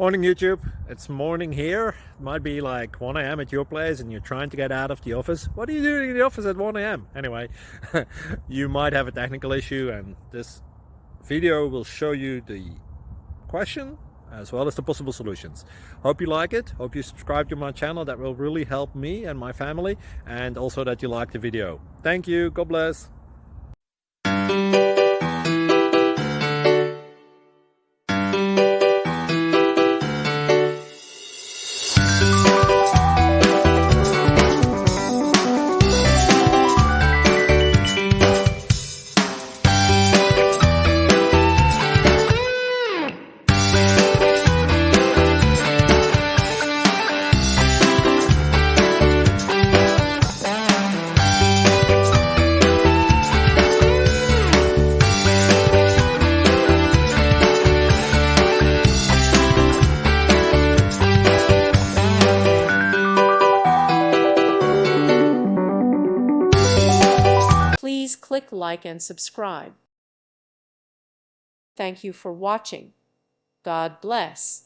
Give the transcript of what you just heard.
Morning YouTube, it's morning here. It might be like 1 a.m. at your place and you're trying to get out of the office. What are you doing in the office at 1 a.m.? Anyway, you might have a technical issue and this video will show you the question as well as the possible solutions. Hope you like it, hope you subscribe to my channel. That will really help me and my family, and also that you like the video. Thank you, God bless. Please click like and subscribe. Thank you for watching. God bless.